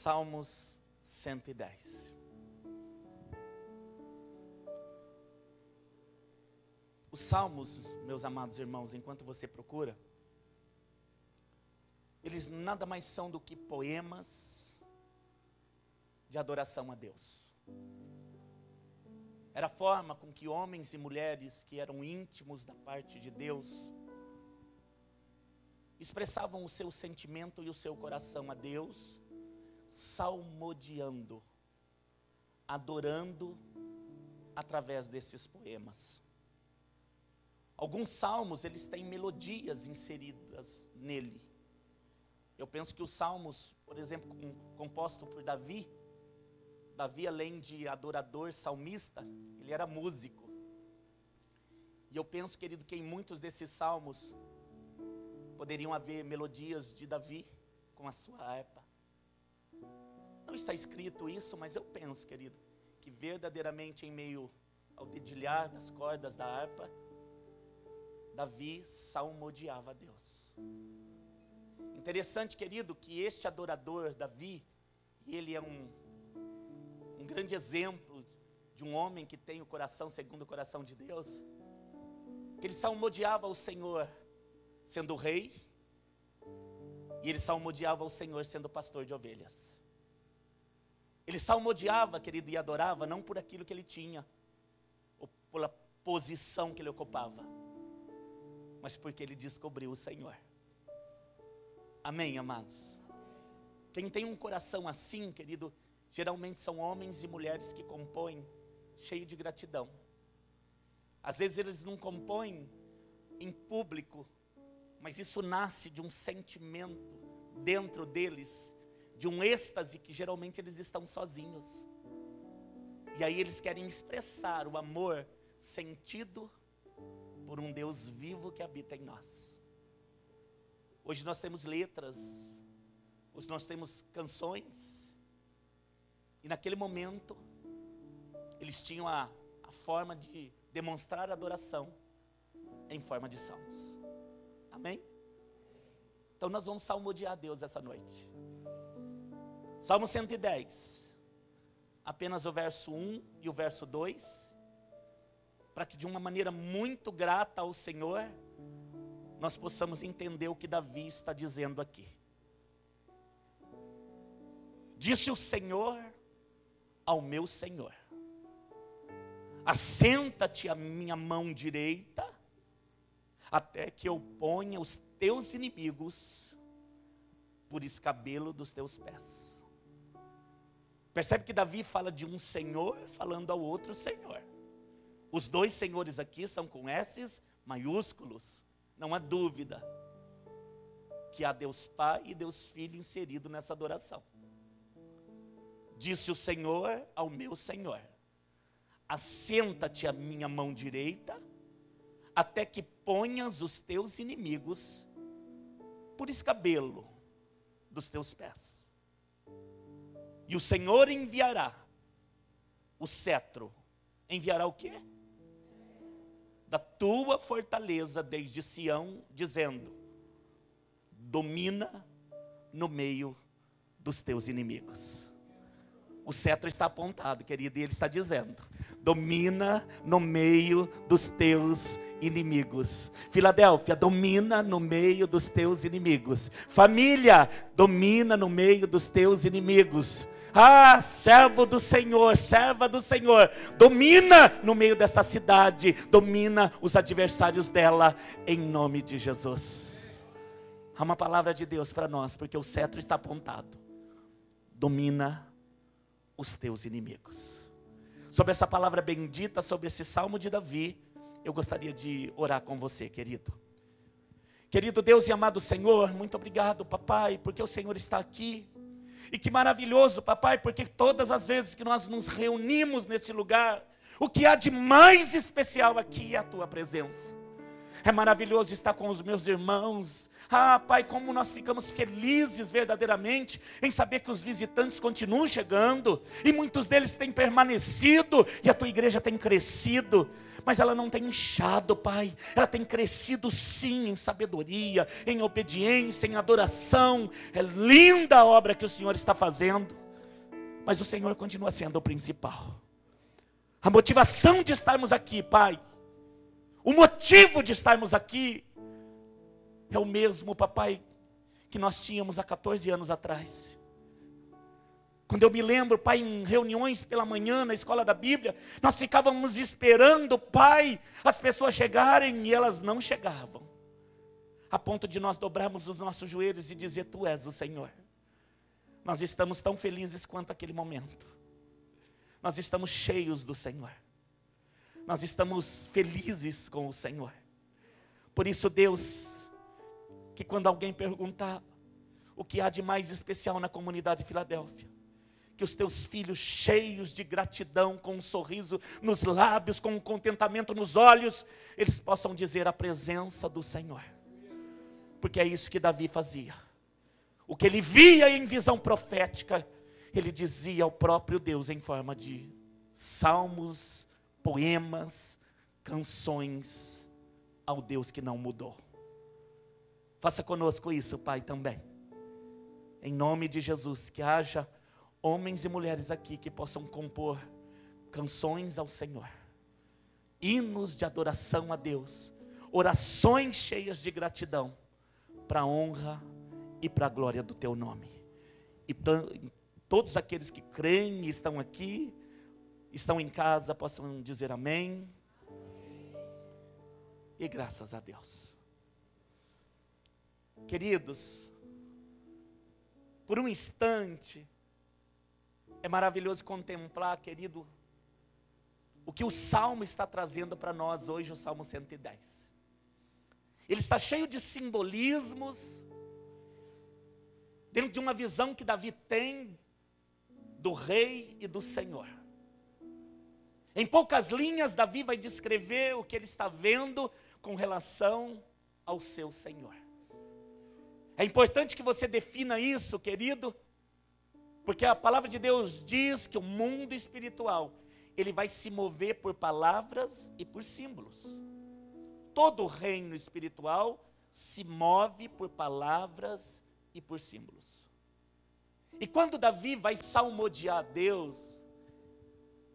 Salmos 110. Os salmos, meus amados irmãos, enquanto você procura, eles nada mais são do que poemas de adoração a Deus. Era a forma com que homens e mulheres que eram íntimos da parte de Deus expressavam o seu sentimento e o seu coração a Deus, salmodiando, adorando através desses poemas. Alguns salmos, eles têm melodias inseridas nele. Eu penso que os salmos, por exemplo, composto por Davi, além de adorador, salmista, ele era músico. E eu penso, querido, que em muitos desses salmos poderiam haver melodias de Davi com a sua harpa. Não está escrito isso, mas eu penso, querido, que verdadeiramente em meio ao dedilhar das cordas da harpa, Davi salmodiava a Deus. Interessante, querido, que este adorador, Davi, ele é um grande exemplo de um homem que tem o coração segundo o coração de Deus, que ele salmodiava ao Senhor sendo rei, e ele salmodiava ao Senhor sendo pastor de ovelhas. Ele salmodiava, querido, e adorava não por aquilo que ele tinha, ou pela posição que ele ocupava, mas porque ele descobriu o Senhor. Amém, amados? Quem tem um coração assim, querido, geralmente são homens e mulheres que compõem cheio de gratidão. Às vezes eles não compõem em público, mas isso nasce de um sentimento dentro deles, de um êxtase que geralmente eles estão sozinhos. E aí eles querem expressar o amor sentido por um Deus vivo que habita em nós. Hoje nós temos letras, hoje nós temos canções, e naquele momento eles tinham a forma de demonstrar adoração em forma de salmos. Amém? Então nós vamos salmodiar a Deus essa noite. Salmo 110, apenas o verso 1 e o verso 2, para que de uma maneira muito grata ao Senhor, nós possamos entender o que Davi está dizendo aqui. Disse o Senhor ao meu Senhor: assenta-te à minha mão direita, até que eu ponha os teus inimigos por escabelo dos teus pés. Percebe que Davi fala de um Senhor falando ao outro Senhor. Os dois senhores aqui são com S's maiúsculos. Não há dúvida que há Deus Pai e Deus Filho inserido nessa adoração. Disse o Senhor ao meu Senhor: assenta-te à minha mão direita, até que ponhas os teus inimigos por escabelo dos teus pés. E o Senhor enviará o cetro. Enviará o quê? Da tua fortaleza desde Sião, dizendo: domina no meio dos teus inimigos. O cetro está apontado, querido, e ele está dizendo: domina no meio dos teus inimigos. Filadélfia, domina no meio dos teus inimigos. Família, domina no meio dos teus inimigos. Ah, servo do Senhor, serva do Senhor, domina no meio desta cidade, domina os adversários dela, em nome de Jesus. Há uma palavra de Deus para nós, porque o cetro está apontado. Domina os teus inimigos. Sobre essa palavra bendita, sobre esse salmo de Davi, eu gostaria de orar com você, querido. Querido Deus e amado Senhor, muito obrigado, papai, porque o Senhor está aqui. E que maravilhoso, papai, porque todas as vezes que nós nos reunimos nesse lugar, o que há de mais especial aqui é a tua presença. É maravilhoso estar com os meus irmãos. Ah, Pai, como nós ficamos felizes verdadeiramente em saber que os visitantes continuam chegando, e muitos deles têm permanecido, e a tua igreja tem crescido. mas ela não tem inchado, Pai. Ela tem crescido sim em sabedoria, em obediência, em adoração. É linda a obra que o Senhor está fazendo, mas o Senhor continua sendo o principal. A motivação de estarmos aqui, Pai, o motivo de estarmos aqui é o mesmo, papai, que nós tínhamos há 14 anos atrás. Quando eu me lembro, Pai, em reuniões pela manhã na escola da Bíblia, nós ficávamos esperando, Pai, as pessoas chegarem e elas não chegavam. A ponto de nós dobrarmos os nossos joelhos e dizer: Tu és o Senhor. Nós estamos tão felizes quanto aquele momento. Nós estamos cheios do Senhor. Nós estamos felizes com o Senhor. Por isso, Deus, que quando alguém perguntar o que há de mais especial na comunidade de Filadélfia, que os teus filhos cheios de gratidão, com um sorriso nos lábios, com um contentamento nos olhos, eles possam dizer a presença do Senhor. Porque é isso que Davi fazia. O que ele via em visão profética, ele dizia ao próprio Deus em forma de salmos, poemas, canções ao Deus que não mudou. Faça conosco isso, Pai, também. Em nome de Jesus, que haja homens e mulheres aqui que possam compor canções ao Senhor, hinos de adoração a Deus, orações cheias de gratidão, para a honra e para a glória do Teu nome. E todos aqueles que creem e estão aqui, estão em casa, possam dizer amém. E graças a Deus. Queridos, por um instante, é maravilhoso contemplar, querido, o que o Salmo está trazendo para nós hoje, o Salmo 110. Ele está cheio de simbolismos, dentro de uma visão que Davi tem do rei e do Senhor. Em poucas linhas, Davi vai descrever o que ele está vendo com relação ao seu Senhor. É importante que você defina isso, querido, porque a palavra de Deus diz que o mundo espiritual, ele vai se mover por palavras e por símbolos. Todo o reino espiritual se move por palavras e por símbolos. E quando Davi vai salmodiar a Deus,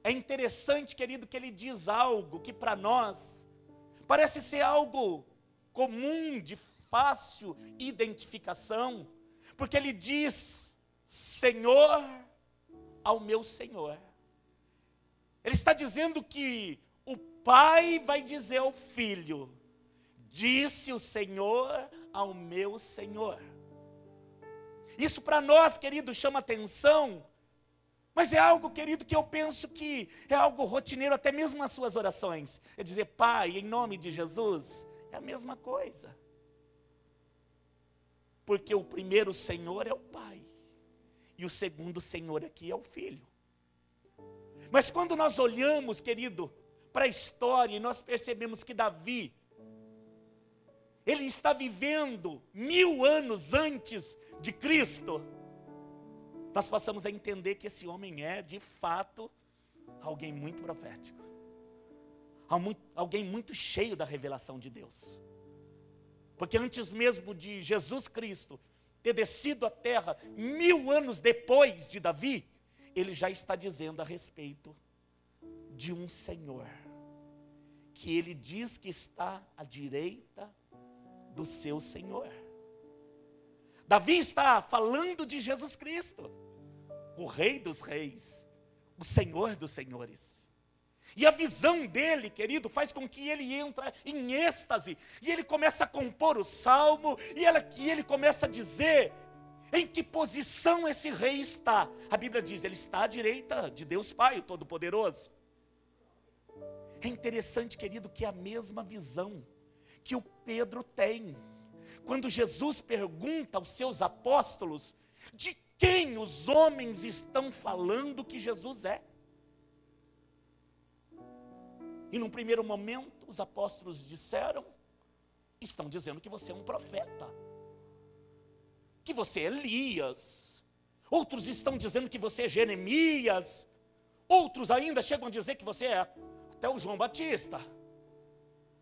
é interessante, querido, que ele diz algo que para nós parece ser algo comum, de fácil identificação, porque ele diz: Senhor ao meu Senhor. Ele está dizendo que o pai vai dizer ao filho: disse o Senhor ao meu Senhor. Isso para nós, querido, chama atenção, mas é algo, querido, que eu penso que é algo rotineiro, até mesmo nas suas orações. É dizer: Pai, em nome de Jesus, é a mesma coisa. Porque o primeiro Senhor é o Pai, e o segundo Senhor aqui é o Filho. Mas quando nós olhamos, querido, para a história, e nós percebemos que Davi, ele está vivendo 1000 anos antes de Cristo, nós passamos a entender que esse homem é, de fato, alguém muito profético. Alguém muito cheio da revelação de Deus. Porque antes mesmo de Jesus Cristo ter descido à terra, 1000 anos depois de Davi, ele já está dizendo a respeito de um Senhor, que ele diz que está à direita do seu Senhor. Davi está falando de Jesus Cristo, o Rei dos Reis, o Senhor dos Senhores. E a visão dele, querido, faz com que ele entre em êxtase, e ele começa a compor o salmo, e ele começa a dizer em que posição esse rei está. A Bíblia diz: ele está à direita de Deus Pai, o Todo-Poderoso. É interessante, querido, que é a mesma visão que o Pedro tem. Quando Jesus pergunta aos seus apóstolos de quem os homens estão falando que Jesus é. E num primeiro momento, os apóstolos disseram: estão dizendo que você é um profeta, que você é Elias. Outros estão dizendo que você é Jeremias. Outros ainda chegam a dizer que você é até o João Batista.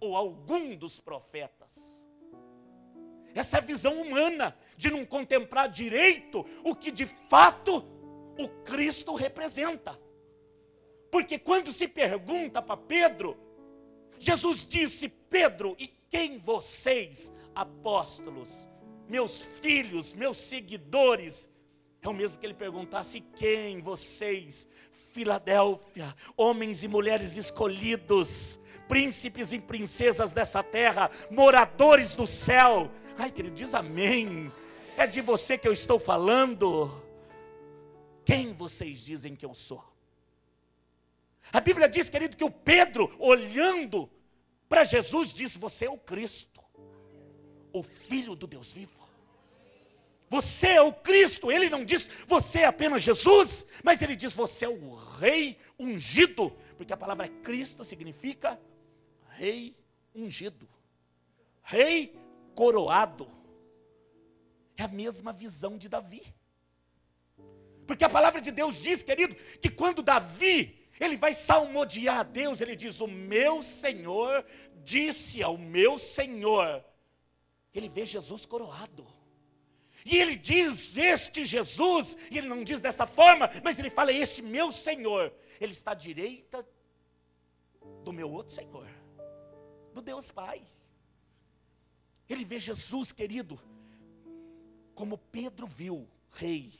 ou algum dos profetas. Essa é a visão humana de não contemplar direito o que de fato o Cristo representa. Porque quando se pergunta para Pedro, Jesus disse: Pedro, e quem vocês, apóstolos, meus filhos, meus seguidores? É o mesmo que ele perguntasse: quem vocês, Filadélfia, homens e mulheres escolhidos, príncipes e princesas dessa terra, moradores do céu? Ai, querido, diz amém. É de você que eu estou falando. Quem vocês dizem que eu sou? A Bíblia diz, querido, que o Pedro, olhando para Jesus, diz: você é o Cristo, o Filho do Deus vivo. Você é o Cristo. Ele não diz você é apenas Jesus, mas ele diz você é o Rei ungido, porque a palavra Cristo significa Rei ungido, Rei coroado. É a mesma visão de Davi, porque a palavra de Deus diz, querido, que quando Davi ele vai salmodiar a Deus, ele diz: o meu Senhor disse ao meu Senhor. Ele vê Jesus coroado. E ele diz: este Jesus, e ele não diz dessa forma, mas ele fala: este meu Senhor, ele está à direita do meu outro Senhor, do Deus Pai. Ele vê Jesus, querido, como Pedro viu, rei,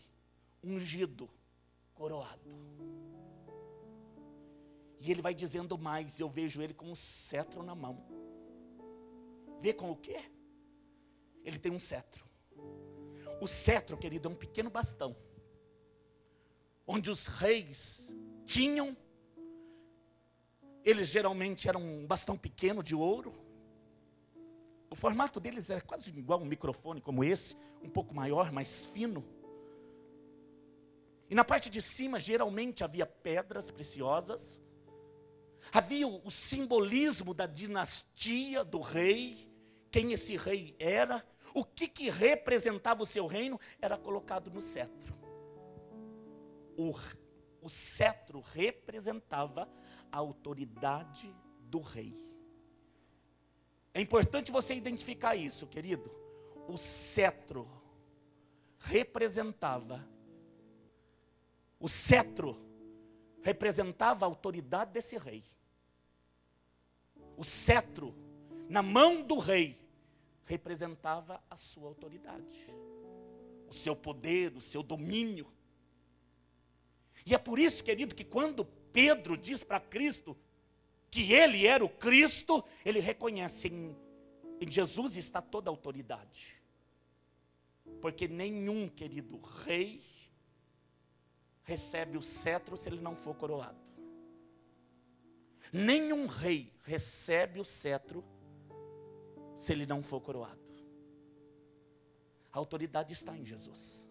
ungido, coroado. E ele vai dizendo mais: eu vejo ele com um cetro na mão. Vê com o quê? Ele tem um cetro. O cetro, querido, é um pequeno bastão, onde os reis tinham. Eles geralmente eram um bastão pequeno de ouro. O formato deles era quase igual a um microfone como esse, um pouco maior, mais fino. E na parte de cima, geralmente, havia pedras preciosas. Havia o simbolismo da dinastia do rei, quem esse rei era, o que representava o seu reino, era colocado no cetro. O cetro representava a autoridade do rei. É importante você identificar isso, querido. O cetro representava a autoridade desse rei. O cetro, na mão do rei, representava a sua autoridade, o seu poder, o seu domínio. E é por isso, querido, que quando Pedro diz para Cristo que ele era o Cristo, ele reconhece em Jesus está toda a autoridade. Porque nenhum, querido, rei recebe o cetro se ele não for coroado. Nenhum rei recebe o cetro se ele não for coroado. A autoridade está em Jesus.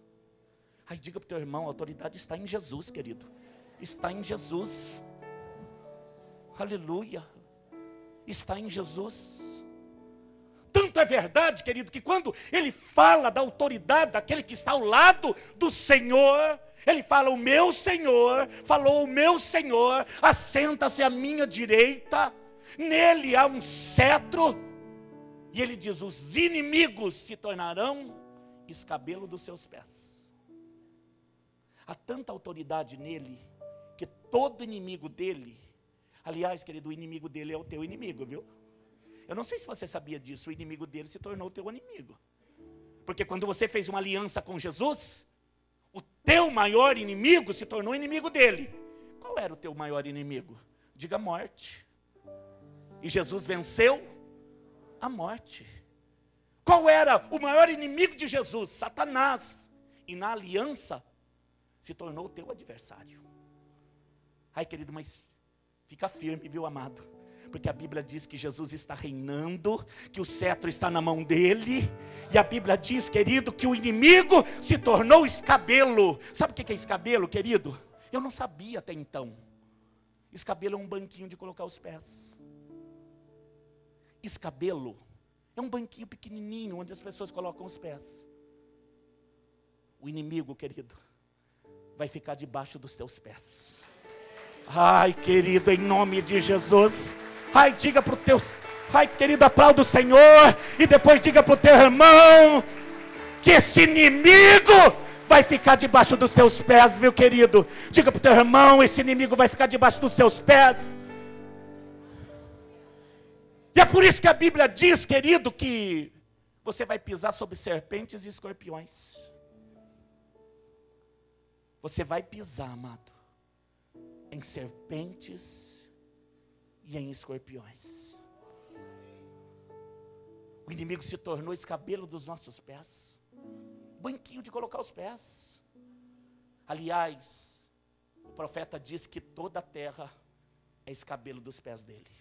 Aí diga para o teu irmão: a autoridade está em Jesus, querido. Está em Jesus. Aleluia. Está em Jesus. Tanto é verdade, querido, que quando ele fala da autoridade daquele que está ao lado do Senhor, ele fala: o meu Senhor, falou o meu Senhor, assenta-se à minha direita, nele há um cetro, e ele diz: os inimigos se tornarão escabelo dos seus pés. Há tanta autoridade nele, que todo inimigo dele, aliás, querido, o inimigo dele é o teu inimigo, viu? Eu não sei se você sabia disso, o inimigo dele se tornou o teu inimigo. Porque quando você fez uma aliança com Jesus, o teu maior inimigo se tornou inimigo dele. Qual era o teu maior inimigo? Diga: morte. E Jesus venceu a morte. Qual era o maior inimigo de Jesus? Satanás. E na aliança se tornou o teu adversário. Ai, querido, mas fica firme, viu, amado? Porque a Bíblia diz que Jesus está reinando, que o cetro está na mão dele. E a Bíblia diz, querido, que o inimigo se tornou escabelo. Sabe o que é escabelo, querido? Eu não sabia até então. Escabelo é um banquinho de colocar os pés. Escabelo é um banquinho pequenininho onde as pessoas colocam os pés. O inimigo, querido, vai ficar debaixo dos teus pés. Ai, querido, em nome de Jesus. Ai, diga para o teu... Ai, querido, aplauda o Senhor e depois diga para o teu irmão que esse inimigo vai ficar debaixo dos teus pés, viu, querido? Diga para o teu irmão, esse inimigo vai ficar debaixo dos teus pés. E é por isso que a Bíblia diz, querido, que você vai pisar sobre serpentes e escorpiões. Você vai pisar, amado, em serpentes e em escorpiões. O inimigo se tornou escabelo dos nossos pés, banquinho de colocar os pés. Aliás, o profeta diz que toda a terra é escabelo dos pés dele.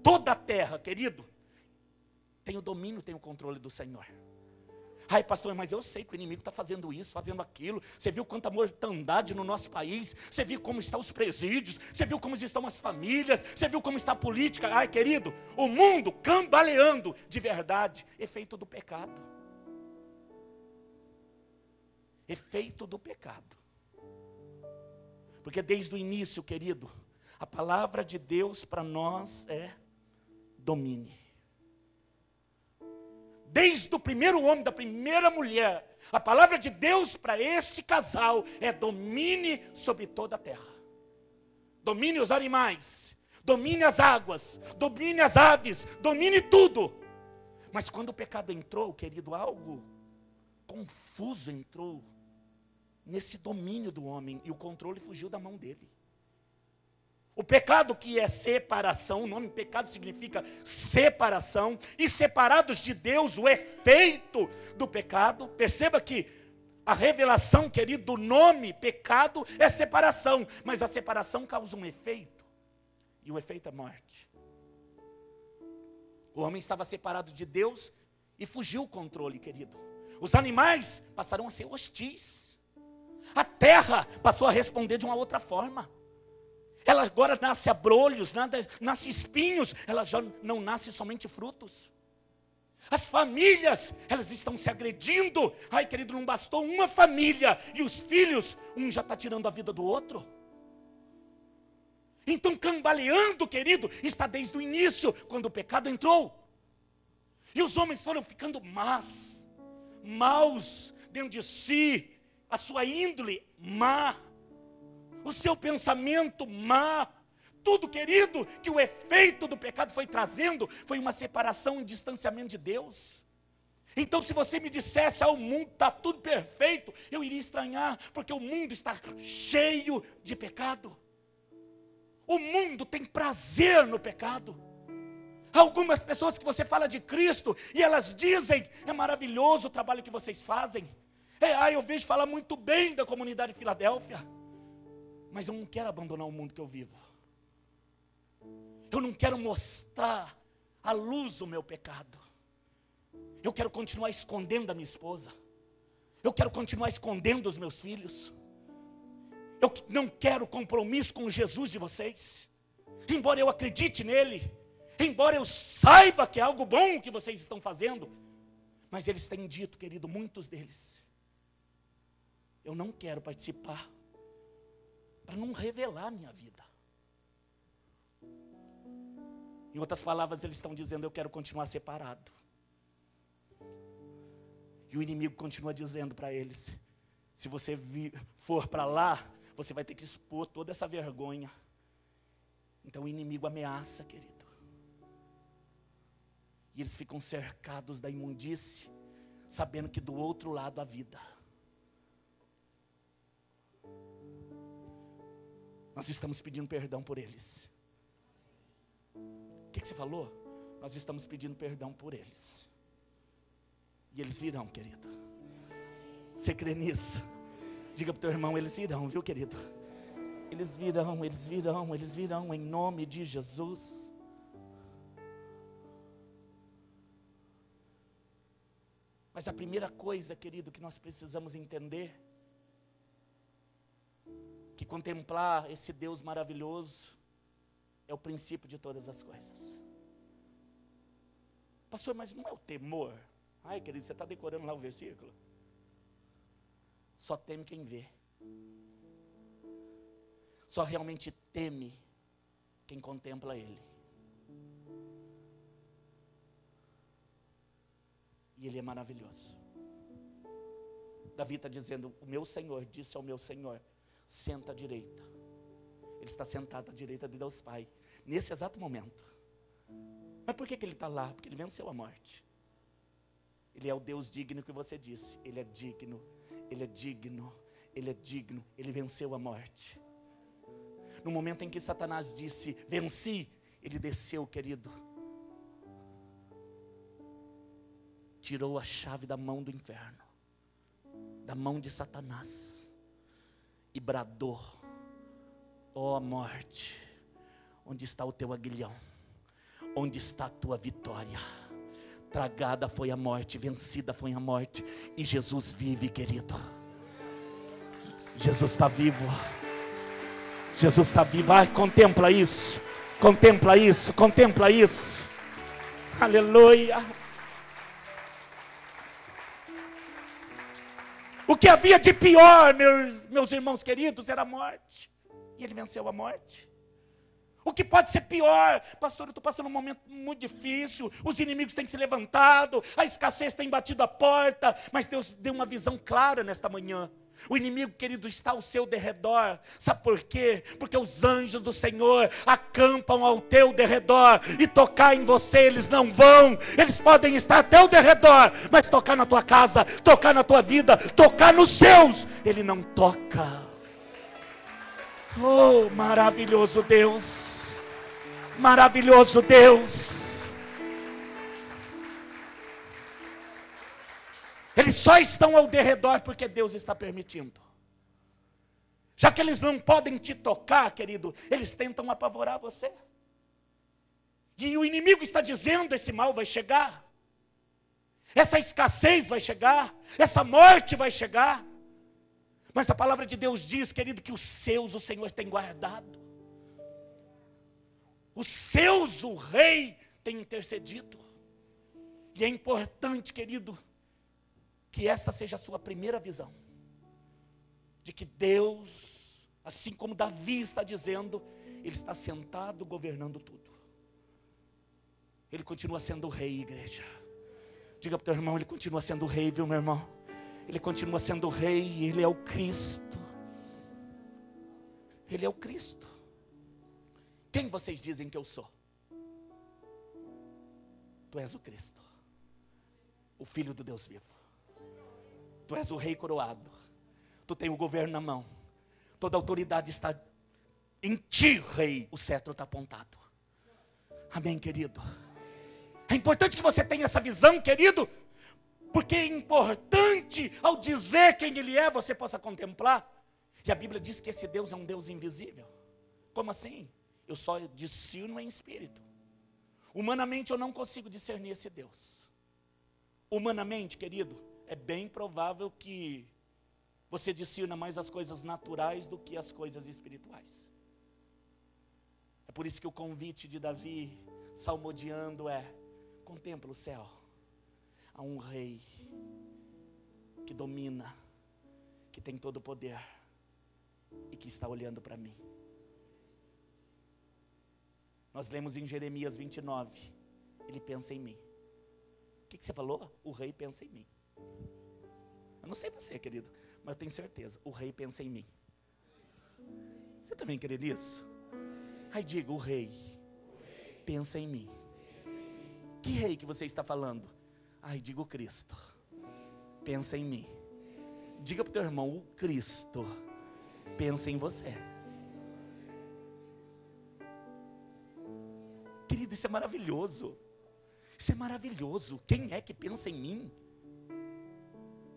Toda a terra, querido, tem o domínio, tem o controle do Senhor. Ai, pastor, mas eu sei que o inimigo está fazendo isso, fazendo aquilo. Você viu quanta mortandade no nosso país? Você viu como estão os presídios? Você viu como estão as famílias? Você viu como está a política? Ai, querido, o mundo cambaleando de verdade. Efeito do pecado. Efeito do pecado. Porque desde o início, querido, a palavra de Deus para nós é domine. Desde o primeiro homem, da primeira mulher, a palavra de Deus para este casal é domine sobre toda a terra. Domine os animais, domine as águas, domine as aves, domine tudo. Mas quando o pecado entrou, querido, algo confuso entrou nesse domínio do homem e o controle fugiu da mão dele. O pecado que é separação, o nome pecado significa separação, e separados de Deus, o efeito do pecado, perceba que a revelação, querido, do nome pecado é separação, mas a separação causa um efeito, e o efeito é morte. O homem estava separado de Deus e fugiu o controle, querido. Os animais passaram a ser hostis, a terra passou a responder de uma outra forma. Ela agora nasce abrolhos, nasce espinhos, ela já não nasce somente frutos. As famílias, elas estão se agredindo. Ai, querido, não bastou uma família e os filhos, um já está tirando a vida do outro. Então, cambaleando, querido, está desde o início, quando o pecado entrou. E os homens foram ficando maus dentro de si, a sua índole má. O seu pensamento má, tudo, querido, que o efeito do pecado foi trazendo, foi uma separação e um distanciamento de Deus. Então, se você me dissesse, o mundo está tudo perfeito, eu iria estranhar, porque o mundo está cheio de pecado. O mundo tem prazer no pecado. Algumas pessoas que você fala de Cristo, e elas dizem, é maravilhoso o trabalho que vocês fazem. Eu vejo falar muito bem da comunidade de Filadélfia. Mas eu não quero abandonar o mundo que eu vivo. Eu não quero mostrar à luz o meu pecado. Eu quero continuar escondendo a minha esposa. Eu quero continuar escondendo os meus filhos. Eu não quero compromisso com Jesus de vocês. Embora eu acredite nele. Embora eu saiba que é algo bom que vocês estão fazendo. Mas eles têm dito, querido, muitos deles, eu não quero participar, para não revelar a minha vida. Em outras palavras, eles estão dizendo, eu quero continuar separado. E o inimigo continua dizendo para eles, se você for para lá, você vai ter que expor toda essa vergonha. Então o inimigo ameaça, querido. E eles ficam cercados da imundície, sabendo que do outro lado há vida. Nós estamos pedindo perdão por eles. O que você falou? Nós estamos pedindo perdão por eles. E eles virão, querido. Você crê nisso? Diga para o teu irmão, eles virão, viu, querido? Eles virão, eles virão, eles virão, em nome de Jesus. Mas a primeira coisa, querido, que nós precisamos entender, que contemplar esse Deus maravilhoso é o princípio de todas as coisas. Pastor, mas não é o temor? Ai, querido, você está decorando lá o versículo? Só teme quem vê. Só realmente teme quem contempla Ele. E Ele é maravilhoso. Davi está dizendo, o meu Senhor disse ao meu Senhor, senta à direita. Ele está sentado à direita de Deus Pai, nesse exato momento. Mas por que Ele está lá? Porque Ele venceu a morte. Ele é o Deus digno que você disse. Ele é digno, Ele é digno, Ele é digno. Ele venceu a morte. No momento em que Satanás disse, venci, Ele desceu, querido. Tirou a chave da mão do inferno, da mão de Satanás, e bradou, ó morte, onde está o teu aguilhão? Onde está a tua vitória? Tragada foi a morte, vencida foi a morte, e Jesus vive, querido. Jesus está vivo. Jesus está vivo. Ai, contempla isso, contempla isso, contempla isso. Aleluia. O que havia de pior, meus irmãos queridos, era a morte. E Ele venceu a morte. O que pode ser pior? Pastor, eu estou passando um momento muito difícil, os inimigos têm se levantado, a escassez tem batido a porta, mas Deus deu uma visão clara nesta manhã. O inimigo, querido, está ao seu derredor. Sabe por quê? Porque os anjos do Senhor acampam ao teu derredor, e tocar em você eles não vão. Eles podem estar até ao derredor, mas tocar na tua casa, tocar na tua vida, tocar nos seus, Ele não toca. Oh, maravilhoso Deus, maravilhoso Deus. Eles só estão ao derredor porque Deus está permitindo. Já que eles não podem te tocar, querido, eles tentam apavorar você. E o inimigo está dizendo, esse mal vai chegar, essa escassez vai chegar, essa morte vai chegar. Mas a palavra de Deus diz, querido, que os seus o Senhor tem guardado. Os seus o Rei tem intercedido. E é importante, querido, que esta seja a sua primeira visão. De que Deus, assim como Davi está dizendo, Ele está sentado governando tudo. Ele continua sendo o Rei, igreja. Diga para o teu irmão, Ele continua sendo o Rei, viu, meu irmão? Ele continua sendo o Rei, Ele é o Cristo. Ele é o Cristo. Quem vocês dizem que eu sou? Tu és o Cristo, o Filho do Deus vivo. Tu és o Rei coroado. Tu tem o governo na mão. Toda autoridade está em ti, Rei. O cetro está apontado. Amém, querido? É importante que você tenha essa visão, querido, porque é importante, ao dizer quem Ele é, você possa contemplar. E a Bíblia diz que esse Deus é um Deus invisível. Como assim? Eu só discerno em espírito. Humanamente eu não consigo discernir esse Deus. Humanamente, querido, é bem provável que você discerna mais as coisas naturais do que as coisas espirituais. É por isso que o convite de Davi, salmodiando, é: contempla o céu. Há um Rei que domina, que tem todo o poder e que está olhando para mim. Nós lemos em Jeremias 29, Ele pensa em mim. O que você falou? O Rei pensa em mim. Eu não sei você, querido, mas eu tenho certeza, o Rei pensa em mim. Você também crê nisso? Aí diga, o Rei pensa em mim. Que Rei que você está falando? Ai, diga o Cristo, pensa em mim. Diga para o teu irmão, o Cristo pensa em você. Querido, isso é maravilhoso. Isso é maravilhoso. Quem é que pensa em mim?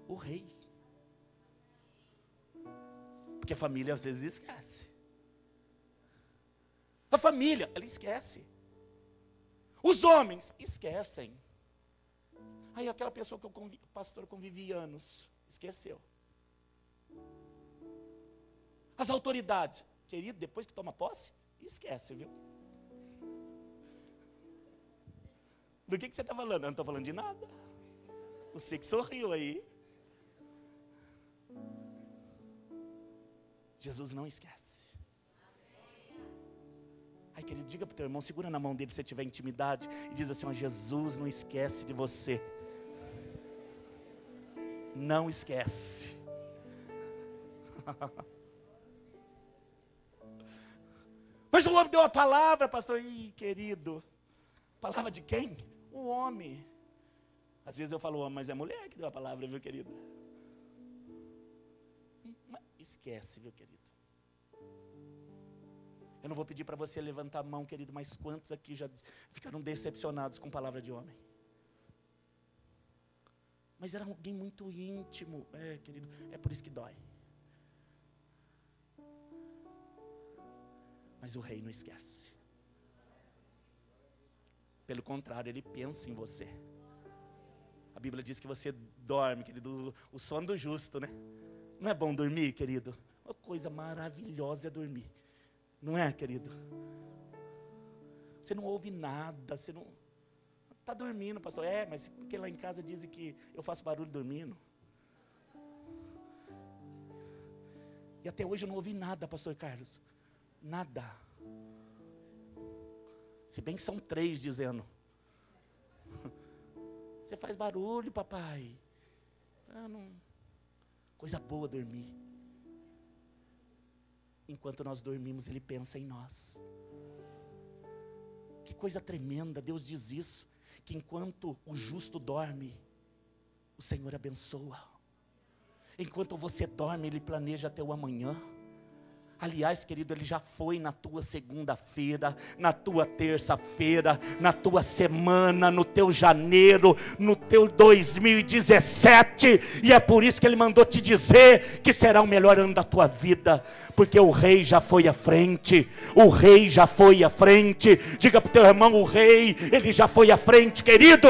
O Rei. Porque a família às vezes esquece. A família, ela esquece. Os homens esquecem. Aí aquela pessoa que o pastor convivia anos, esqueceu. As autoridades, querido, depois que toma posse, esquece, viu? Do que você está falando? Eu não estou falando de nada. Você que sorriu aí. Jesus não esquece. Ai, querido, diga para o teu irmão, segura na mão dele se você tiver intimidade, e diz assim, ó, Jesus não esquece de você. não esquece. Mas o homem deu a palavra, pastor. Ih, querido, palavra de quem? O homem. Às vezes eu falo homem, mas é mulher que deu a palavra, viu, querido? Mas esquece, viu, querido? Eu não vou pedir para você levantar a mão, querido, mas quantos aqui já ficaram decepcionados com palavra de homem? Mas era alguém muito íntimo, querido, é por isso que dói. Mas o rei não esquece. Pelo contrário, ele pensa em você. A Bíblia diz que você dorme, querido, o sono do justo, né? Não é bom dormir, querido? Uma coisa maravilhosa é dormir. Não é, querido? Você não ouve nada, você não... Está dormindo, pastor. Mas porque lá em casa dizem que eu faço barulho dormindo. E até hoje eu não ouvi nada, pastor Carlos. Nada. Se bem que são 3 dizendo. Você faz barulho, papai. Não. Coisa boa dormir. Enquanto nós dormimos, Ele pensa em nós. Que coisa tremenda, Deus diz isso. Que enquanto o justo dorme, o Senhor abençoa. Enquanto você dorme, Ele planeja até o amanhã. Aliás, querido, Ele já foi na tua segunda-feira, na tua terça-feira, na tua semana, no teu janeiro, no teu 2017. E é por isso que Ele mandou te dizer que será o melhor ano da tua vida. Porque o rei já foi à frente. O rei já foi à frente. Diga para o teu irmão, o rei, ele já foi à frente, querido.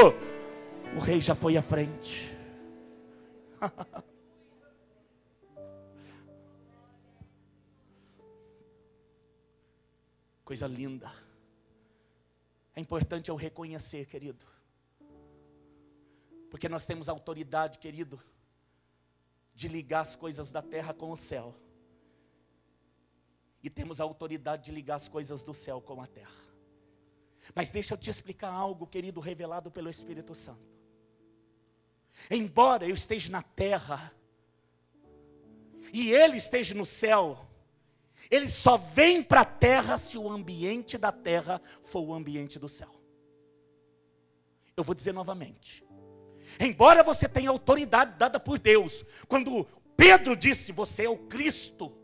O rei já foi à frente. Coisa linda. É importante eu reconhecer, querido. Porque nós temos autoridade, querido, de ligar as coisas da terra com o céu. E temos a autoridade de ligar as coisas do céu com a terra. Mas deixa eu te explicar algo, querido, revelado pelo Espírito Santo. Embora eu esteja na terra, e Ele esteja no céu, Ele só vem para a terra se o ambiente da terra for o ambiente do céu. Eu vou dizer novamente. Embora você tenha autoridade dada por Deus, quando Pedro disse, você é o Cristo,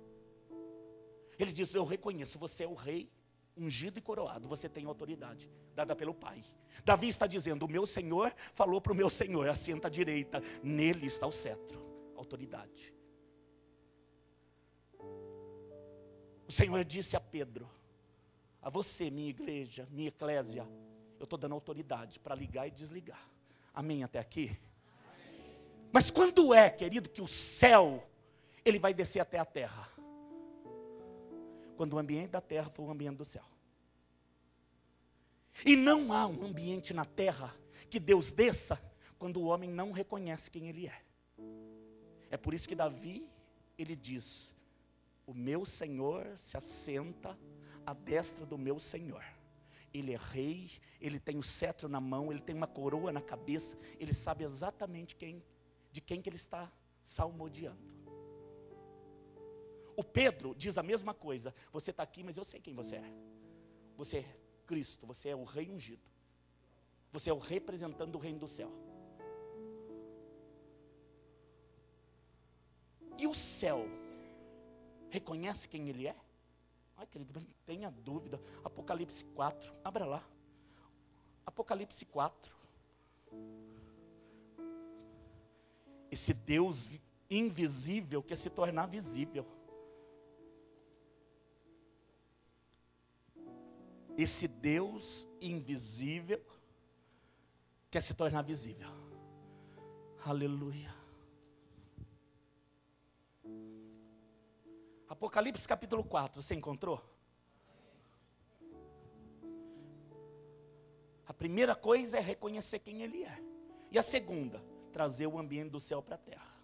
ele diz, eu reconheço, você é o rei, ungido e coroado, você tem autoridade, dada pelo Pai. Davi está dizendo, o meu Senhor falou para o meu Senhor, assenta à direita, nele está o cetro, autoridade. O Senhor disse a Pedro, a você, minha igreja, minha eclésia, eu estou dando autoridade para ligar e desligar. Amém até aqui? Amém. Mas quando é, querido, que o céu, ele vai descer até a terra? Quando o ambiente da terra for o ambiente do céu. E não há um ambiente na terra que Deus desça quando o homem não reconhece quem Ele é. É por isso que Davi, ele diz, o meu Senhor se assenta à destra do meu Senhor. Ele é rei, ele tem o cetro na mão, ele tem uma coroa na cabeça, ele sabe exatamente de quem que ele está salmodiando. O Pedro diz a mesma coisa, você está aqui, mas eu sei quem você é. Você é Cristo, você é o rei ungido. Você é o representante do reino do céu. E o céu reconhece quem ele é? Ai, querido, não tenha dúvida. Apocalipse 4, abra lá. Apocalipse 4. Esse Deus invisível quer se tornar visível. Esse Deus invisível quer se tornar visível. Aleluia. Apocalipse capítulo 4, você encontrou? A primeira coisa é reconhecer quem Ele é. E a segunda, trazer o ambiente do céu para a terra.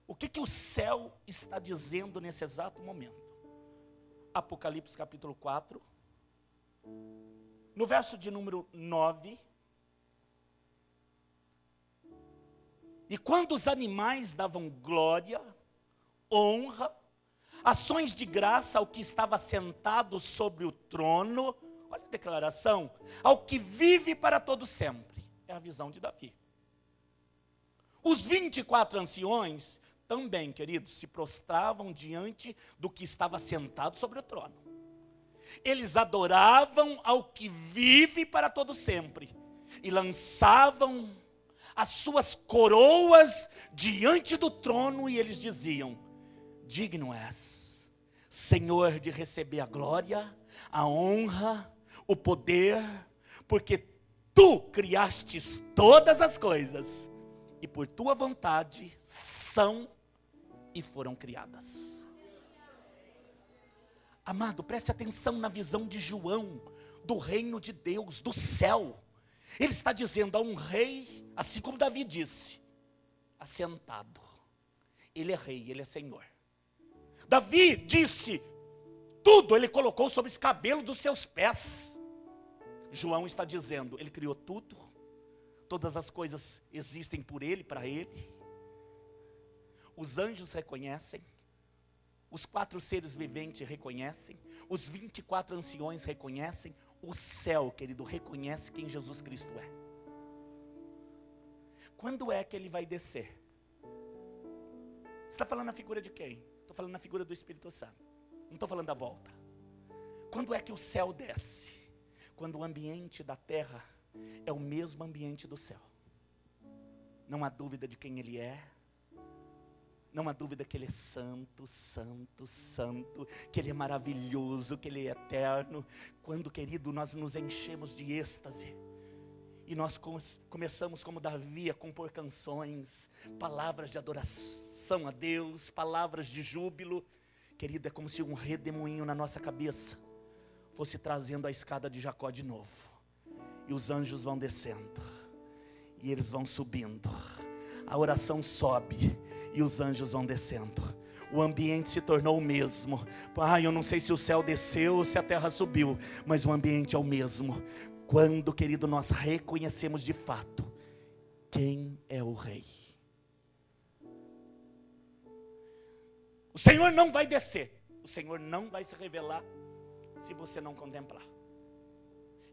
O que o céu está dizendo nesse exato momento? Apocalipse capítulo 4, no verso de número 9, E quando os animais davam glória, honra, ações de graça ao que estava sentado sobre o trono, olha a declaração, ao que vive para todo sempre. É a visão de Davi. Os 24 anciões também, queridos, se prostravam diante do que estava sentado sobre o trono. Eles adoravam ao que vive para todo sempre e lançavam as suas coroas diante do trono e eles diziam: digno és, Senhor, de receber a glória, a honra, o poder, porque tu criastes todas as coisas e por tua vontade são e foram criadas. Amado, preste atenção na visão de João, do reino de Deus, do céu. Ele está dizendo a um rei, assim como Davi disse, assentado. Ele é rei, ele é senhor. Davi disse, tudo ele colocou sobre os cabelos dos seus pés. João está dizendo, ele criou tudo, todas as coisas existem por ele, para ele. Os anjos reconhecem, os 4 seres viventes reconhecem, os 24 anciões reconhecem, o céu, querido, reconhece quem Jesus Cristo é. Quando é que ele vai descer? Você está falando na figura de quem? Estou falando na figura do Espírito Santo. Não estou falando da volta. Quando é que o céu desce? Quando o ambiente da terra é o mesmo ambiente do céu. Não há dúvida de quem ele é. Não há dúvida que ele é santo, santo, santo, que ele é maravilhoso, que ele é eterno. Quando, querido, nós nos enchemos de êxtase, e nós começamos como Davi a compor canções, palavras de adoração a Deus, palavras de júbilo, querido, é como se um redemoinho na nossa cabeça fosse trazendo a escada de Jacó de novo. E os anjos vão descendo, e eles vão subindo, a oração sobe, e os anjos vão descendo. O ambiente se tornou o mesmo. Eu não sei se o céu desceu ou se a terra subiu, mas o ambiente é o mesmo. Quando, querido, nós reconhecemos de fato quem é o rei. O Senhor não vai descer, o Senhor não vai se revelar se você não contemplar.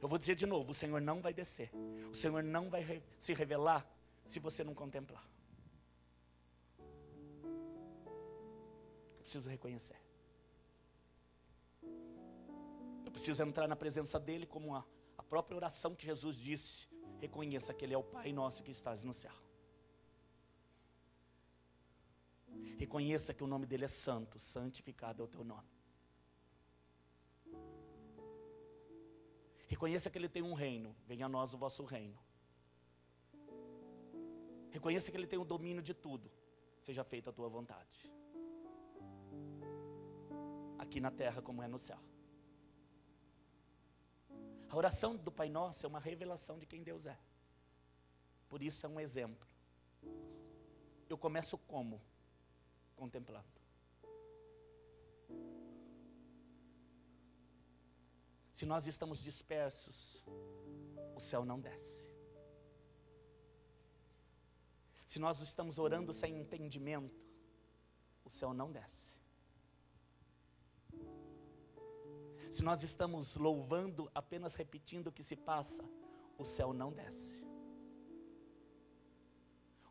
Eu vou dizer de novo, o Senhor não vai descer, o Senhor não vai se revelar se você não contemplar. Eu preciso reconhecer. Eu preciso entrar na presença dEle como a própria oração que Jesus disse. Reconheça que Ele é o Pai nosso que estás no céu. Reconheça que o nome dEle é santo, santificado é o teu nome. Reconheça que Ele tem um reino, venha a nós o vosso reino. Reconheça que Ele tem o domínio de tudo, seja feita a tua vontade. Aqui na terra como é no céu. A oração do Pai Nosso é uma revelação de quem Deus é. Por isso é um exemplo. Eu começo como? Contemplando. Se nós estamos dispersos, o céu não desce. Se nós estamos orando sem entendimento, o céu não desce. Se nós estamos louvando, apenas repetindo o que se passa, o céu não desce.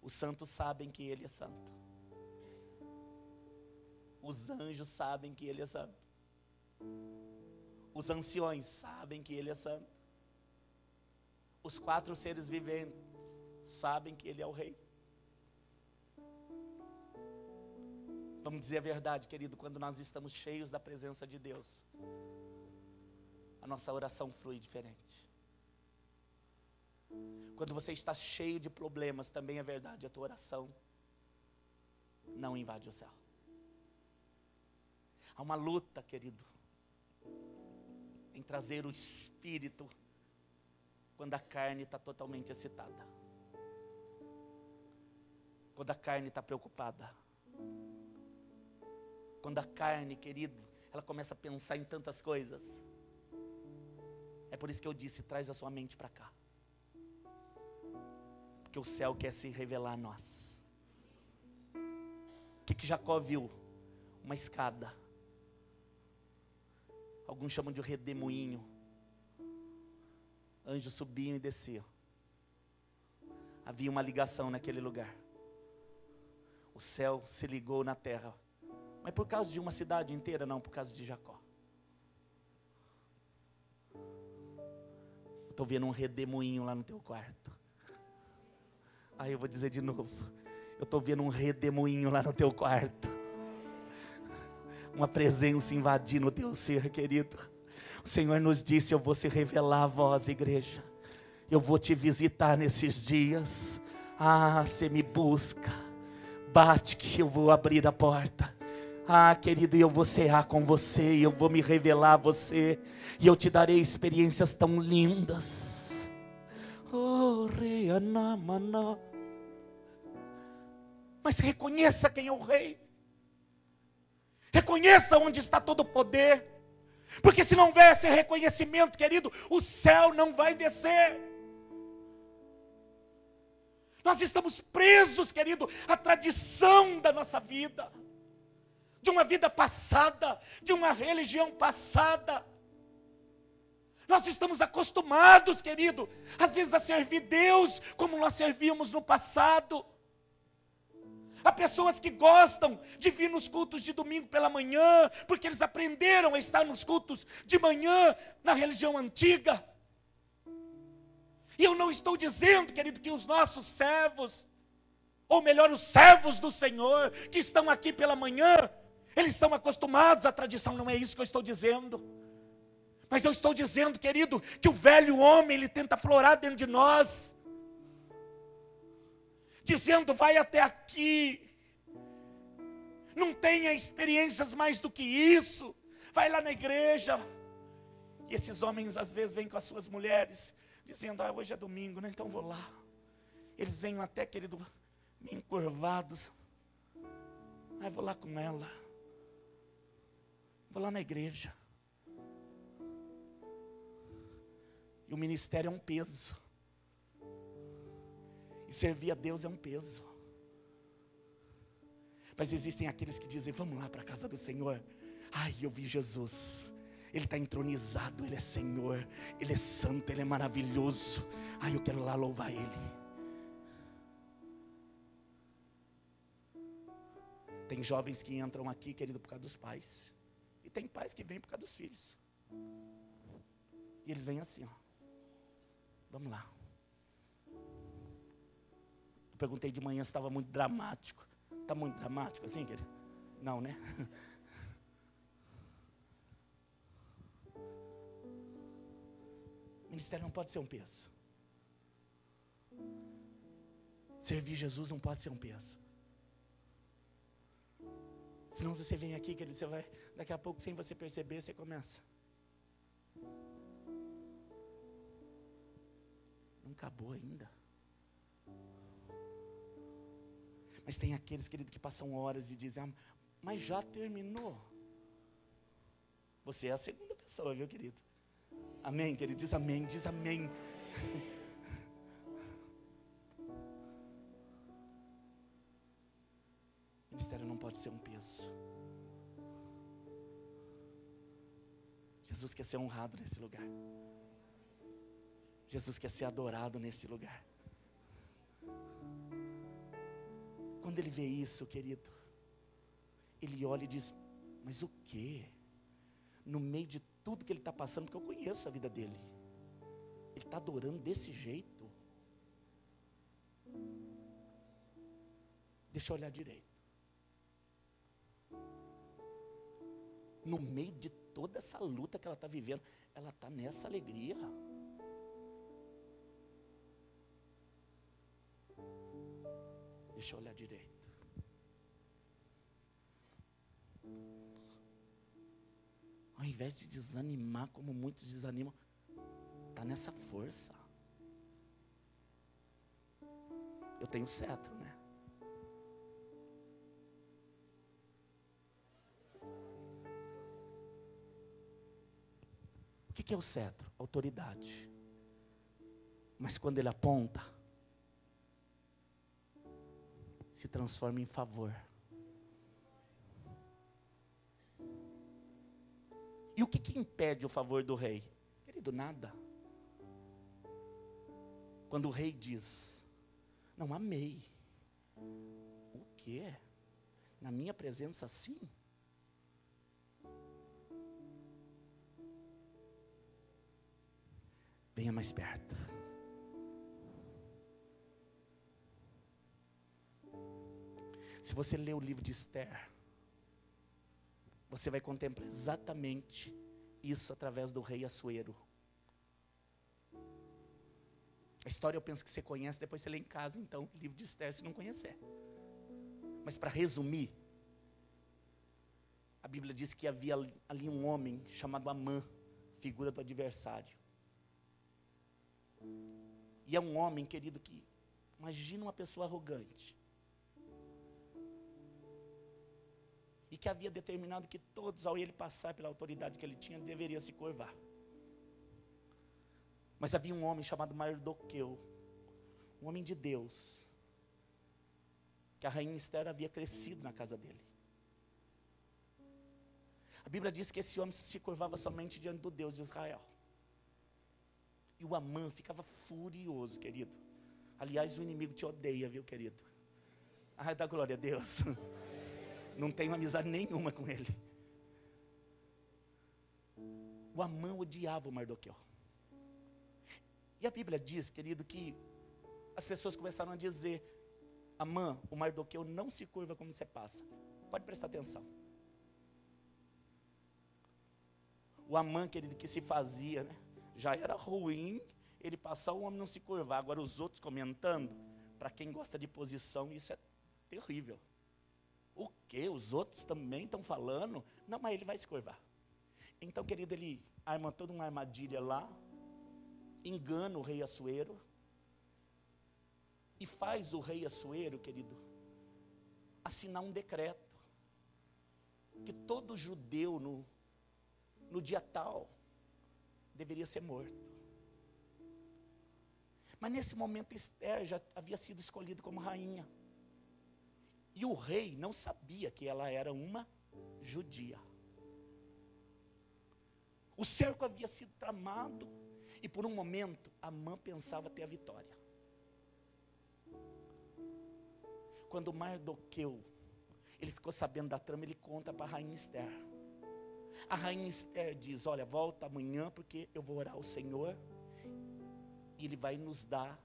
Os santos sabem que Ele é santo. Os anjos sabem que Ele é santo. Os anciões sabem que Ele é santo. Os 4 seres viventes sabem que Ele é o Rei. Vamos dizer a verdade, querido, quando nós estamos cheios da presença de Deus, a nossa oração flui diferente. Quando você está cheio de problemas, também é verdade, a tua oração não invade o céu. Há uma luta, querido, em trazer o espírito quando a carne está totalmente excitada. Quando a carne está preocupada. Quando a carne, querido, ela começa a pensar em tantas coisas. É por isso que eu disse, traz a sua mente para cá. Porque o céu quer se revelar a nós. O que Jacó viu? Uma escada. Alguns chamam de redemoinho. Anjos subiam e desciam. Havia uma ligação naquele lugar. O céu se ligou na terra. Mas por causa de uma cidade inteira? Não, por causa de Jacó. Estou vendo um redemoinho lá no teu quarto. Aí eu vou dizer de novo. Eu estou vendo um redemoinho lá no teu quarto. Uma presença invadindo o teu ser, querido. O Senhor nos disse, eu vou se revelar a vós, igreja. Eu vou te visitar nesses dias. Ah, você me busca. Bate que eu vou abrir a porta. Ah, querido, eu vou cear com você, eu vou me revelar a você, e eu te darei experiências tão lindas. Oh, rei Anamana. Mas reconheça quem é o rei. Reconheça onde está todo o poder. Porque se não houver esse reconhecimento, querido, o céu não vai descer. Nós estamos presos, querido, à tradição da nossa vida. De uma vida passada, de uma religião passada. Nós estamos acostumados, querido, às vezes a servir Deus como nós servíamos no passado. Há pessoas que gostam de vir nos cultos de domingo pela manhã, porque eles aprenderam a estar nos cultos de manhã na religião antiga. E eu não estou dizendo, querido, que os nossos servos, ou melhor, os servos do Senhor, que estão aqui pela manhã, eles são acostumados à tradição, não é isso que eu estou dizendo. Mas eu estou dizendo, querido, que o velho homem, ele tenta aflorar dentro de nós, dizendo, vai até aqui, não tenha experiências mais do que isso, vai lá na igreja. E esses homens às vezes vêm com as suas mulheres, dizendo, hoje é domingo, né? Então vou lá. Eles vêm até, querido, meio encurvados, vou lá com ela. Vou lá na igreja. E o ministério é um peso. E servir a Deus é um peso. Mas existem aqueles que dizem, vamos lá para a casa do Senhor. Eu vi Jesus. Ele está entronizado, Ele é Senhor. Ele é santo, Ele é maravilhoso. Eu quero lá louvar Ele. Tem jovens que entram aqui, querido, por causa dos pais. E tem pais que vêm por causa dos filhos. E eles vêm assim, vamos lá. Eu perguntei de manhã se estava muito dramático. Está muito dramático assim, querido? Não, né? O ministério não pode ser um peso. Servir Jesus não pode ser um peso. Senão você vem aqui, querido, você vai, daqui a pouco, sem você perceber, você começa. Não acabou ainda. Mas tem aqueles, querido, que passam horas e dizem, mas já terminou. Você é a segunda pessoa, viu, querido? Amém, querido? Diz amém, diz amém. O ministério não pode ser um peso. Jesus quer ser honrado nesse lugar. Jesus quer ser adorado nesse lugar. Quando ele vê isso, querido, ele olha e diz, mas o quê? No meio de tudo que ele está passando, porque eu conheço a vida dele, ele está adorando desse jeito. Deixa eu olhar direito. No meio de toda essa luta que ela está vivendo, ela está nessa alegria. Deixa eu olhar direito. Ao invés de desanimar, como muitos desanimam, está nessa força. Eu tenho cetro, né? O que é o cetro? Autoridade. Mas quando ele aponta, se transforma em favor. E o que impede o favor do rei? Querido, nada. Quando o rei diz, não, amei. O quê? Na minha presença assim? Venha mais perto. Se você ler o livro de Esther, você vai contemplar exatamente isso através do rei Assuero. A história eu penso que você conhece, depois você lê em casa, então, o livro de Esther, se não conhecer. Mas para resumir, a Bíblia diz que havia ali um homem chamado Amã, figura do adversário. E é um homem, querido, que, imagina uma pessoa arrogante. E que havia determinado que todos, ao ele passar pela autoridade que ele tinha, deveriam se curvar. Mas havia um homem chamado Mardoqueu, um homem de Deus, que a rainha Esther havia crescido na casa dele. A Bíblia diz que esse homem se curvava somente diante do Deus de Israel. E o Amã ficava furioso, querido. Aliás, o inimigo te odeia, viu, querido? Ai, dá glória a Deus. Não tenho amizade nenhuma com ele. O Amã odiava o Mardoqueu. E a Bíblia diz, querido, que as pessoas começaram a dizer, Amã, o Mardoqueu não se curva como você passa. Pode prestar atenção. O Amã, querido, que se fazia, né? Já era ruim ele passar, o homem não se curvar. Agora os outros comentando, para quem gosta de posição, isso é terrível. O quê? Os outros também estão falando? Não, mas ele vai se curvar. Então, querido, ele arma toda uma armadilha lá, engana o rei Assuero, e faz o rei Assuero, querido, assinar um decreto, que todo judeu no dia tal, deveria ser morto. Mas nesse momento Esther já havia sido escolhida como rainha. E o rei não sabia que ela era uma judia. O cerco havia sido tramado, e por um momento, Amã pensava ter a vitória. Quando Mardoqueu, ele ficou sabendo da trama, ele conta para a rainha Esther. A rainha Esther diz, olha, volta amanhã, porque eu vou orar ao Senhor, e Ele vai nos dar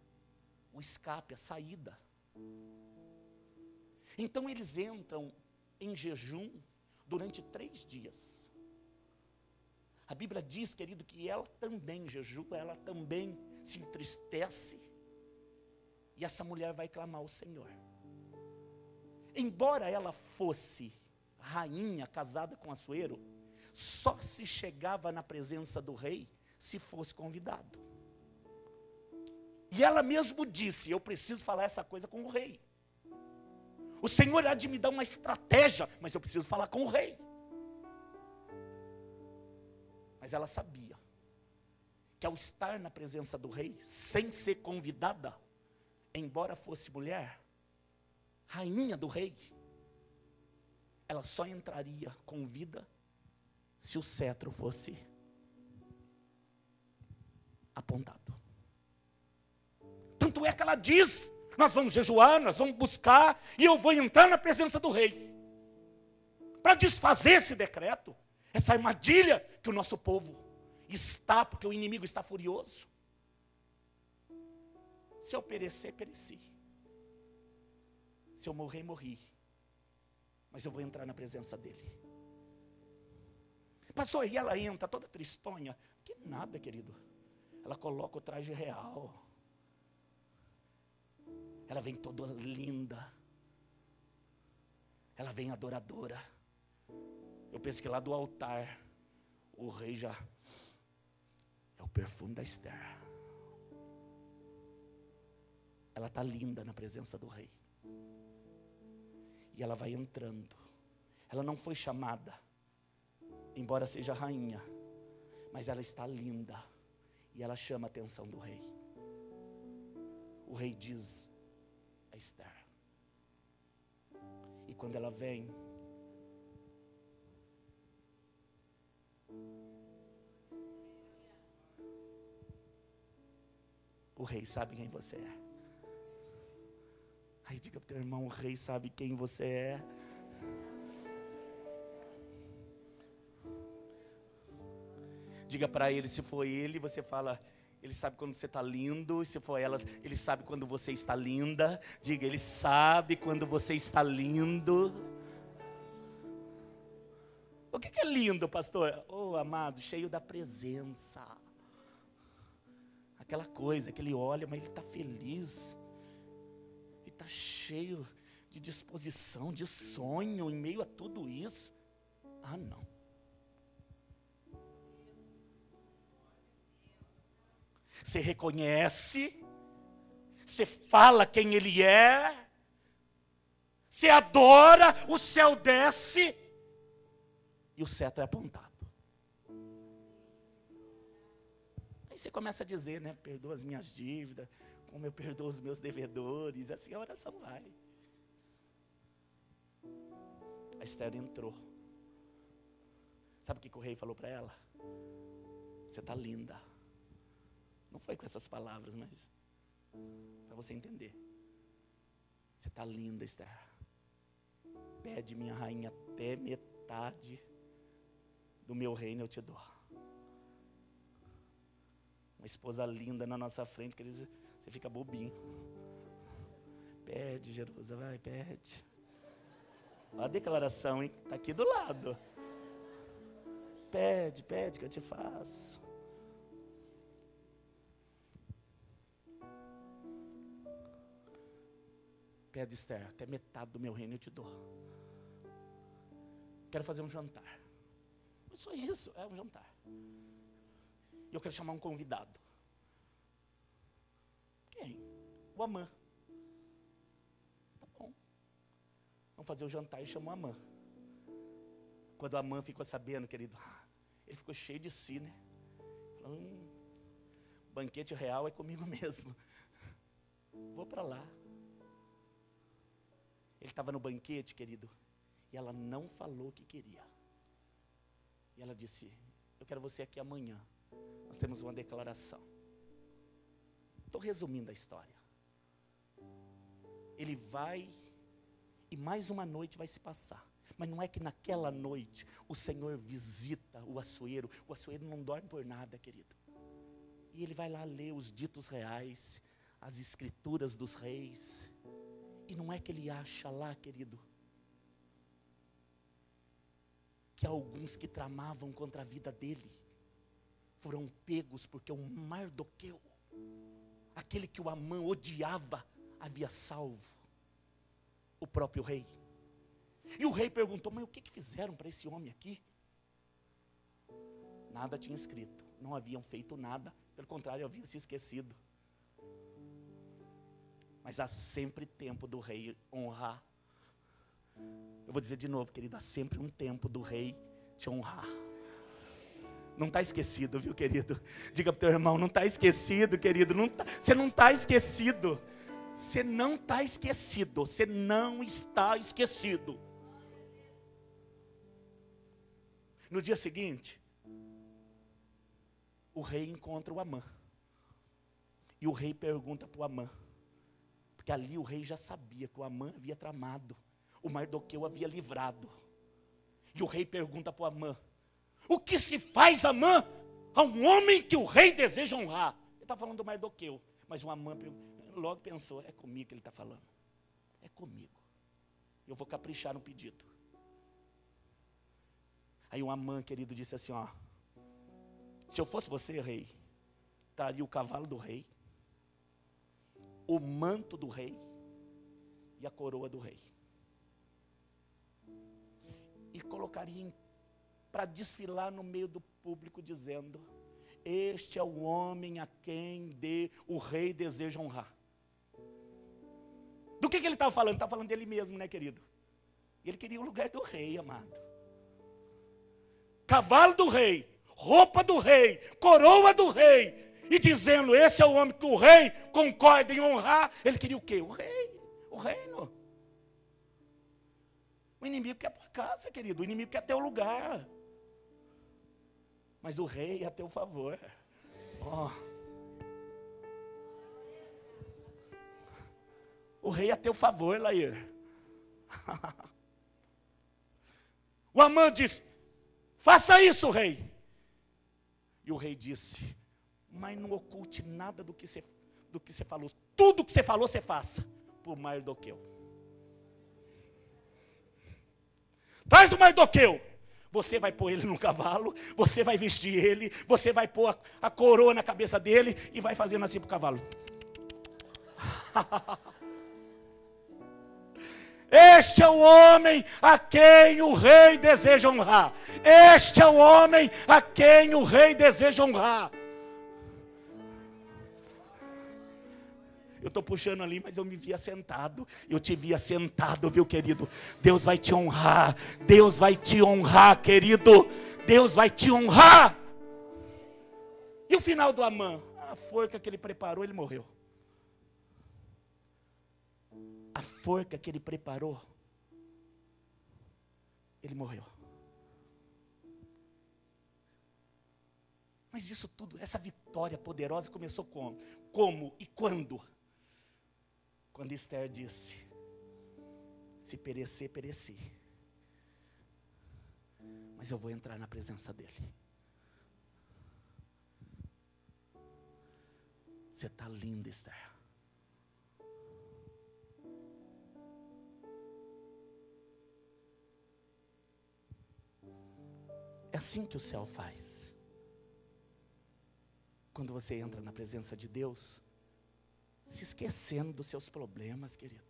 o escape, a saída. Então eles entram em jejum durante 3 dias. A Bíblia diz, querido, que ela também jejua, ela também se entristece, e essa mulher vai clamar ao Senhor. Embora ela fosse rainha, casada com Assuero, só se chegava na presença do rei se fosse convidado. E ela mesmo disse, eu preciso falar essa coisa com o rei. O Senhor há de me dar uma estratégia, mas eu preciso falar com o rei. Mas ela sabia que ao estar na presença do rei, sem ser convidada, embora fosse mulher, rainha do rei, ela só entraria com vida se o cetro fosse apontado. Tanto é que ela diz, nós vamos jejuar, nós vamos buscar, e eu vou entrar na presença do rei, para desfazer esse decreto, essa armadilha que o nosso povo está, porque o inimigo está furioso. Se eu perecer, pereci. Se eu morrer, morri. Mas eu vou entrar na presença dele. Pastor, e ela entra toda tristonha? Que nada, querido. Ela coloca o traje real. Ela vem toda linda. Ela vem adoradora. Eu penso que lá do altar, o rei já... É o perfume da Esther. Ela está linda na presença do rei. E ela vai entrando. Ela não foi chamada, embora seja rainha, mas ela está linda. E ela chama a atenção do rei. O rei diz a Esther. E quando ela vem, O rei sabe quem você é. Aí diga para o teu irmão, o rei sabe quem você é. Diga para ele, se for ele, você fala, ele sabe quando você está lindo. E se for ela, ele sabe quando você está linda. Diga, ele sabe quando você está lindo. O que é lindo, pastor? Oh, amado, cheio da presença. Aquela coisa que ele olha, mas ele está feliz. Ele está cheio de disposição, de sonho, em meio a tudo isso. Ah, não. Você reconhece, você fala quem ele é, você adora, o céu desce e o cetro é apontado. Aí você começa a dizer, né, perdoa as minhas dívidas, como eu perdoo os meus devedores, assim a oração vai. A Esther entrou. Sabe o que o rei falou para ela? Você está linda. Não foi com essas palavras, mas para você entender. Você está linda, Esther. Pede, minha rainha, até metade do meu reino eu te dou. Uma esposa linda na nossa frente, que você fica bobinho. Pede, Jerusalém, vai, pede. Olha a declaração, hein? Está aqui do lado. Pede, pede que eu te faço. Pede, Esther, até metade do meu reino eu te dou. Quero fazer um jantar. Só isso, é um jantar. E eu quero chamar um convidado. Quem? O Amã. Tá bom. Vamos fazer o jantar e chamou o Amã. Quando o Amã ficou sabendo, querido, ele ficou cheio de si, né? Falou, banquete real é comigo mesmo. Vou para lá. Ele estava no banquete, querido, e ela não falou o que queria. E ela disse, eu quero você aqui amanhã. Nós temos uma declaração. Estou resumindo a história. Ele vai, e mais uma noite vai se passar. Mas não é que naquela noite o Senhor visita o açoeiro. O açoeiro não dorme por nada, querido. E ele vai lá ler os ditos reais, as escrituras dos reis. E não é que ele acha lá, querido, que alguns que tramavam contra a vida dele foram pegos porque o Mardoqueu, aquele que o Amã odiava, havia salvo o próprio rei. E o rei perguntou, mas o que fizeram para esse homem aqui? Nada tinha escrito, não haviam feito nada, pelo contrário, haviam se esquecido. Mas há sempre tempo do rei honrar. Eu vou dizer de novo, querido, há sempre um tempo do rei te honrar. Não está esquecido, viu, querido? Diga para o teu irmão, não está esquecido, querido. Você não está esquecido. Você não está esquecido. Você não está esquecido. No dia seguinte, o rei encontra o Amã. E o rei pergunta para o Amã. Porque ali o rei já sabia que o Amã havia tramado. O Mardoqueu havia livrado. E o rei pergunta para o Amã. O que se faz, Amã, a um homem que o rei deseja honrar? Ele está falando do Mardoqueu. Mas o Amã logo pensou, é comigo que ele está falando. É comigo. Eu vou caprichar no pedido. Aí o Amã, querido, disse assim, ó. Se eu fosse você, rei, traria o cavalo do rei, o manto do rei e a coroa do rei. E colocaria para desfilar no meio do público dizendo, este é o homem a quem o rei deseja honrar. Do que ele estava falando? Ele estava falando dele mesmo, né, querido? Ele queria o lugar do rei, amado. Cavalo do rei, roupa do rei, coroa do rei. E dizendo, esse é o homem que o rei concorda em honrar. Ele queria o quê? O rei, o reino. O inimigo quer a tua casa, querido. O inimigo quer teu lugar. Mas o rei é a teu favor. Oh. O rei a teu favor, Lair. O Amã disse, faça isso, rei. E o rei disse, mas não oculte nada do que você falou. Tudo que você falou, você faça. Por Mardoqueu. Traz o Mardoqueu. Você vai pôr ele no cavalo, você vai vestir ele, você vai pôr a coroa na cabeça dele e vai fazendo assim para o cavalo. Este é o homem a quem o rei deseja honrar. Este é o homem a quem o rei deseja honrar. Eu estou puxando ali, mas eu me via sentado. Eu te via sentado, viu, querido? Deus vai te honrar. Deus vai te honrar, querido. Deus vai te honrar. E o final do Amã? A forca que ele preparou, ele morreu. A forca que ele preparou, ele morreu. Mas isso tudo, essa vitória poderosa começou como? Como e quando? Quando Esther disse, se perecer, pereci. Mas eu vou entrar na presença dele. Você está linda, Esther. É assim que o céu faz. Quando você entra na presença de Deus, se esquecendo dos seus problemas, querido.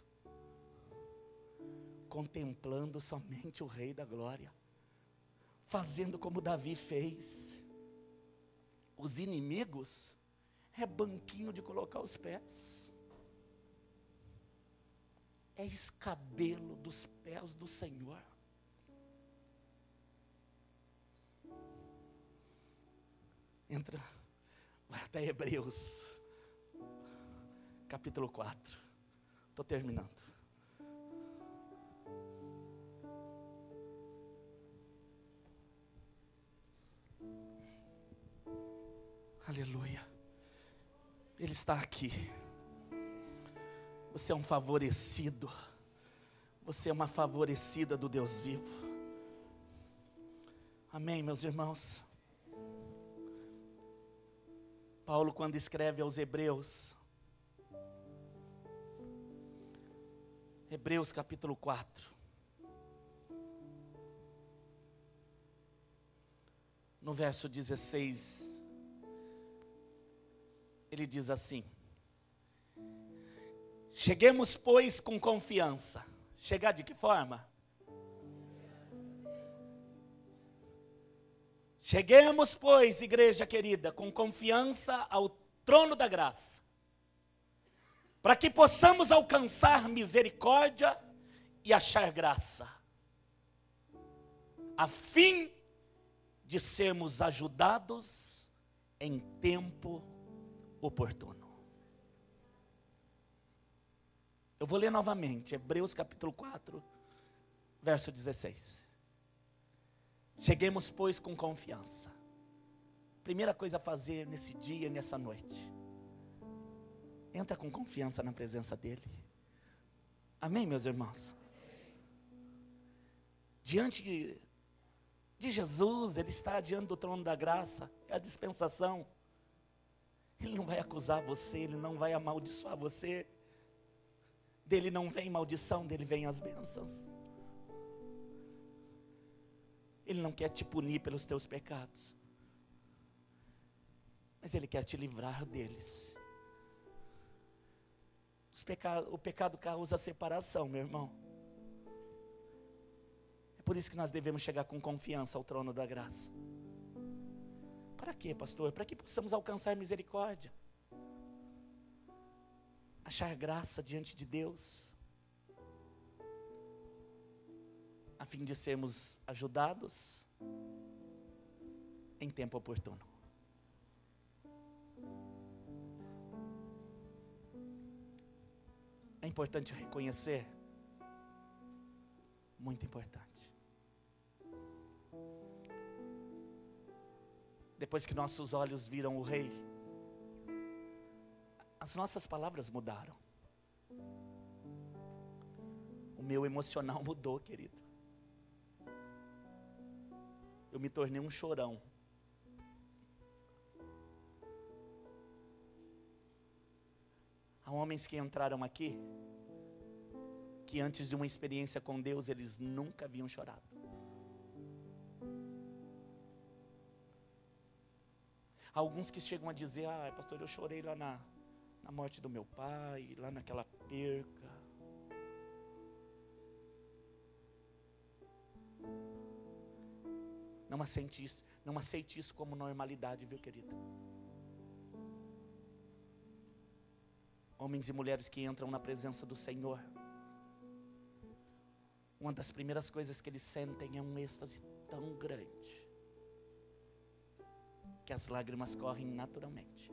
Contemplando somente o Rei da Glória. Fazendo como Davi fez. Os inimigos é banquinho de colocar os pés. É escabelo dos pés do Senhor. Entra, vai até Hebreus, capítulo 4. Estou terminando. Aleluia. Ele está aqui. Você é um favorecido. Você é uma favorecida do Deus vivo. Amém, meus irmãos? Paulo, quando escreve aos Hebreus, Hebreus capítulo 4, no verso 16, ele diz assim: cheguemos, pois, com confiança. Chegar de que forma? Cheguemos, pois, igreja querida, com confiança ao trono da graça, para que possamos alcançar misericórdia e achar graça, a fim de sermos ajudados em tempo oportuno. Eu vou ler novamente, Hebreus capítulo 4, verso 16. Cheguemos, pois, com confiança. Primeira coisa a fazer nesse dia, nessa noite. Entra com confiança na presença dEle. Amém, meus irmãos? Diante de Jesus, Ele está diante do trono da graça. É a dispensação. Ele não vai acusar você, Ele não vai amaldiçoar você. Dele não vem maldição, dele vem as bênçãos. Ele não quer te punir pelos teus pecados, mas Ele quer te livrar deles. O pecado causa separação, meu irmão. É por isso que nós devemos chegar com confiança ao trono da graça. Para quê, pastor? Para que possamos alcançar misericórdia, achar graça diante de Deus, a fim de sermos ajudados em tempo oportuno. É importante reconhecer, muito importante. Depois que nossos olhos viram o Rei, as nossas palavras mudaram. meu emocional mudou, querido. Eu me tornei um chorão. Há homens que entraram aqui, que antes de uma experiência com Deus, eles nunca haviam chorado. Há alguns que chegam a dizer, pastor, eu chorei lá na morte do meu pai, lá naquela perca. Não aceite isso como normalidade, viu, querido? Homens e mulheres que entram na presença do Senhor, uma das primeiras coisas que eles sentem é um êxtase tão grande, que as lágrimas correm naturalmente.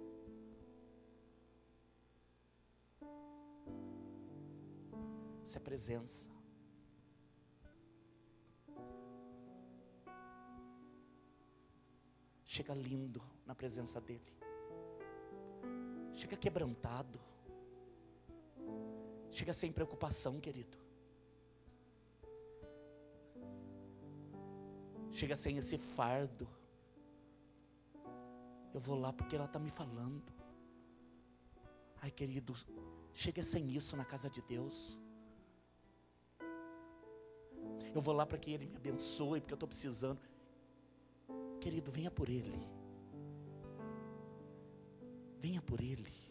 Isso é presença. Chega lindo na presença dEle. Chega quebrantado. Chega sem preocupação, querido. Chega sem esse fardo. Eu vou lá porque ela está me falando. Ai, querido, chega sem isso na casa de Deus. Eu vou lá para que Ele me abençoe, porque eu estou precisando. Querido, venha por Ele. Venha por Ele.